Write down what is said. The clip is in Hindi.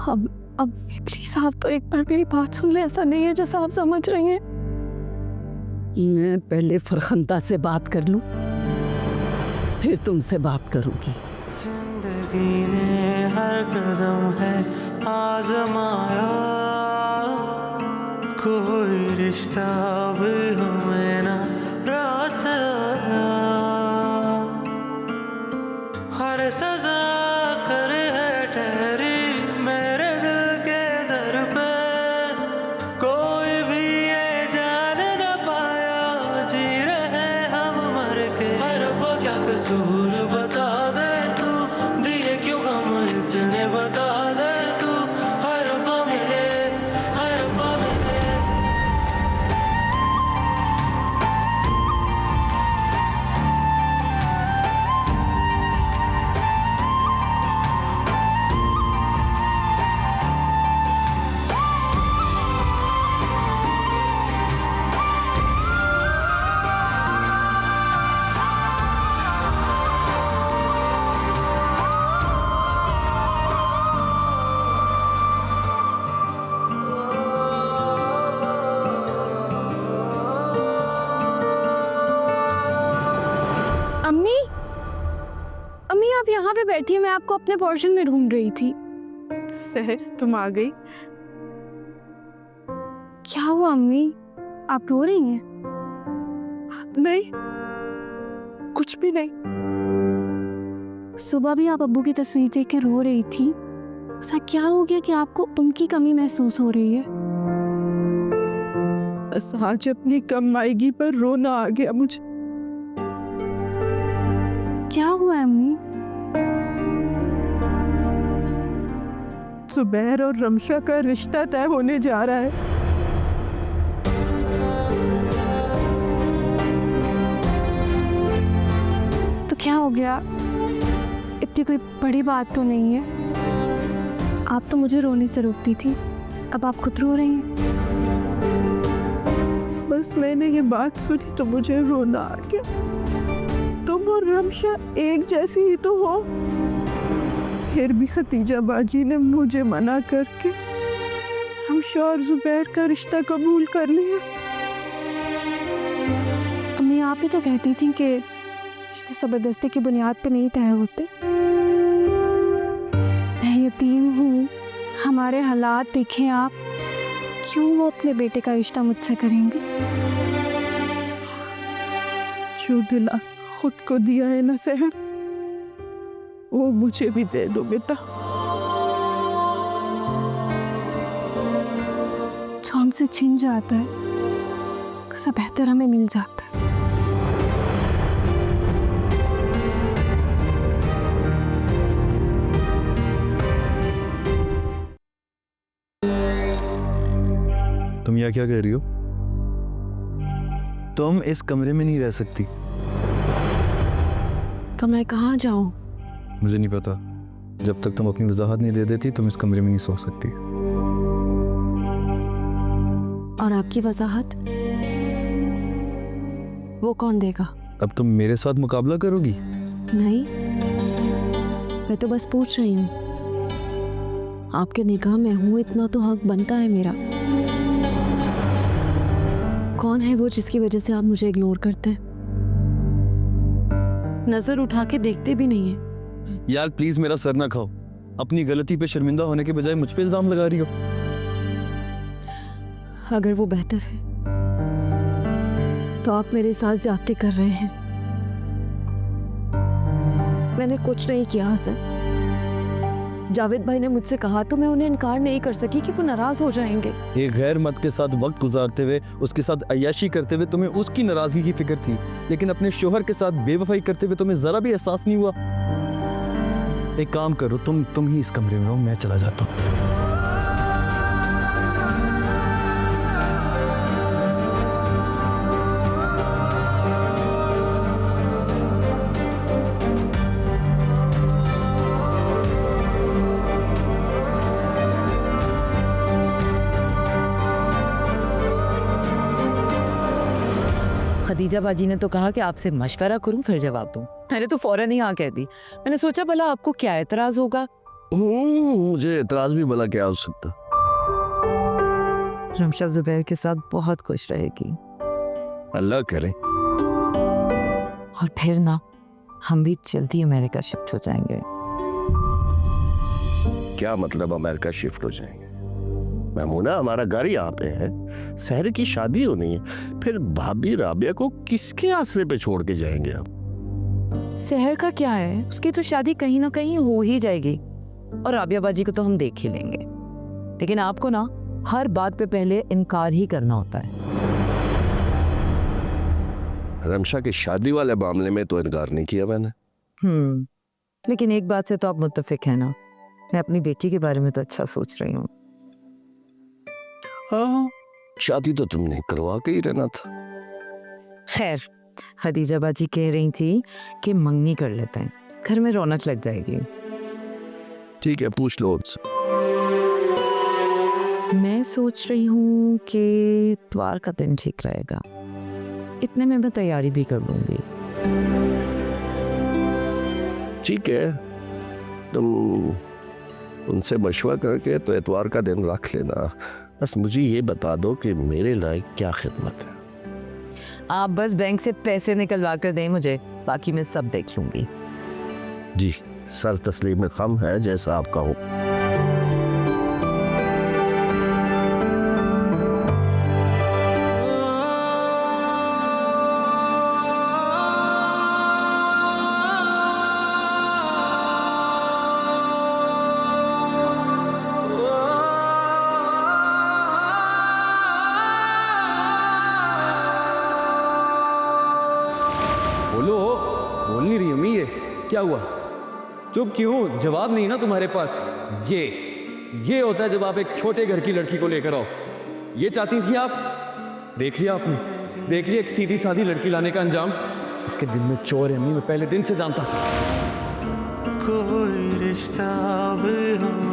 अब प्लीज आप तो एक बार मेरी बात सुन ले। ऐसा नहीं है जैसा आप समझ रही हैं। मैं पहले फरखंदा से बात कर लूं, फिर तुमसे बात करूंगी। जिंदगी ने हर कदम है आजमाया, कोई रिश्ता भी हमें ना रास आया। हर सजा कर है ठहरी मेरे दिल के दर पे, कोई भी ये जान न पाया जी रहे हम मर के। हर वो क्या कसूर बता दे तू, दिए क्यों गम इतने बता दे तू। हर वो मिले, हर वो मिले। अम्मी, अम्मी आप यहाँ पे बैठी, मैं आपको अपने पोर्शन में ढूंढ रही थी। सहर तुम आ गई। क्या हुआ अम्मी, आप रो रही हैं? नहीं, कुछ भी नहीं। सुबह भी आप अब्बू की तस्वीर देख के रो रही थी। ऐसा क्या हो गया कि आपको उनकी कमी महसूस हो रही है? बस आज अपनी कमाईगी पर रोना आ गया मुझे। क्या हुआ अम्मी? जुबैर और रमशा का रिश्ता तय होने जा रहा है। तो क्या हो गया? इतनी कोई बड़ी बात तो नहीं है। आप तो मुझे रोने से रोकती थी, अब आप खुद रो रही हैं। बस मैंने ये बात सुनी तो मुझे रोना आ गया। तुम और रमशा एक जैसी ही तो हो, फिर भी खतीजा बाजी ने मुझे मना करके रमशा और जुबैर का रिश्ता कबूल कर लिया। अम्मी आप ही तो कहती थी कि रिश्ते जबरदस्ती की बुनियाद पे नहीं तय होते। मैं यतीम हूँ, हमारे हालात देखें आप, क्यों वो अपने बेटे का रिश्ता मुझसे करेंगे? जो दिलासा खुद को दिया है ना सहर, वो मुझे भी दे दो बेटा। जो हमसे छिन जाता है उससे बेहतर हमें मिल जाता है। तुम यहाँ क्या कह रही हो? तुम इस कमरे में नहीं रह सकती। तो मैं कहाँ जाऊं? मुझे नहीं पता। जब तक तुम अपनी वजाहत नहीं दे देती तुम इस कमरे में नहीं सो सकती। और आपकी वजाहत वो कौन देगा? अब तुम मेरे साथ मुकाबला करोगी? नहीं, मैं तो बस पूछ रही हूँ। आपके निगाह में हूँ इतना तो हक बनता है मेरा। कौन है वो जिसकी वजह से आप मुझे इग्नोर करते हैं, नजर उठा के देखते भी नहीं है? यार प्लीज मेरा सर ना खाओ। अपनी गलती पे शर्मिंदा होने के बजाय मुझ पे इल्जाम लगा रही हो। अगर वो बेहतर है तो आप मेरे साथ ज्यादती कर रहे हैं। मैंने कुछ नहीं किया हसन। जावेद भाई ने मुझसे कहा तो मैं उन्हें इनकार नहीं कर सकी कि वो नाराज हो जाएंगे। एक गैर मर्द के साथ वक्त गुजारते हुए, उसके साथ अय्याशी करते हुए तुम्हें उसकी नाराजगी की फिक्र थी, लेकिन अपने शोहर के साथ बेवफाई करते हुए तुम्हें जरा भी एहसास नहीं हुआ। एक काम करो, तुम ही इस कमरे में रहो, मैं चला जाता हूँ। खदीजा बाजी ने तो कहा कि आपसे मशवरा करूं फिर जवाब दूं। मैंने तो फौरन ही हाँ कह दी। मैंने सोचा भला आपको क्या एतराज होगा, मुझे एतराज भी भला क्या हो सकता। रमशा जुबैर के साथ बहुत खुश रहेगी अल्लाह करे। और फिर ना हम भी जल्दी अमेरिका शिफ्ट हो जाएंगे। क्या मतलब अमेरिका शिफ्ट हो जाएंगे? महमूना, हमारा घर यहाँ पे है, सहर की शादी होनी है, फिर भाभी राबिया को किसके आसरे पे छोड़ के जाएंगे आप? शहर का क्या है, उसकी तो शादी कहीं ना कहीं हो ही जाएगी और राबिया बाजी को तो हम देख ही लेंगे। लेकिन आपको ना हर बात पे पहले इनकार ही करना होता है। रमशा की शादी वाले मामले में तो इनकार नहीं किया मैंने। लेकिन एक बात से तो आप मुत्तफिक है ना, मैं अपनी बेटी के बारे में तो अच्छा सोच रही हूँ। हाँ, शादी तो तुमने करवा के ही रहना था। खैर, खदीजा बाजी कह रही थी कि मंगनी कर लेते हैं, घर में रौनक लग जाएगी। ठीक है, पूछ लो उनसे। मैं सोच रही हूँ कि इतवार का दिन ठीक रहेगा, इतने में मैं तैयारी भी कर लूंगी। ठीक है, तुम उनसे मशवरा करके तो एतवार का दिन रख लेना। बस मुझे ये बता दो कि मेरे लायक क्या खिदमत है। आप बस बैंक से पैसे निकलवा कर दें मुझे, बाकी मैं सब देख लूंगी। जी, सर तस्लीम में खम है, जैसा आप कहो। बोलो, बोल नहीं रही अम्मी, ये क्या हुआ? चुप क्यों? जवाब नहीं ना तुम्हारे पास? ये होता है जब आप एक छोटे घर की लड़की को लेकर आओ। ये चाहती थी आप? देख लिया आपने, देख लिया एक सीधी सादी लड़की लाने का अंजाम। इसके दिल में चोर है अम्मी, मैं पहले दिन से जानता था। कोई रिश्ता भी हम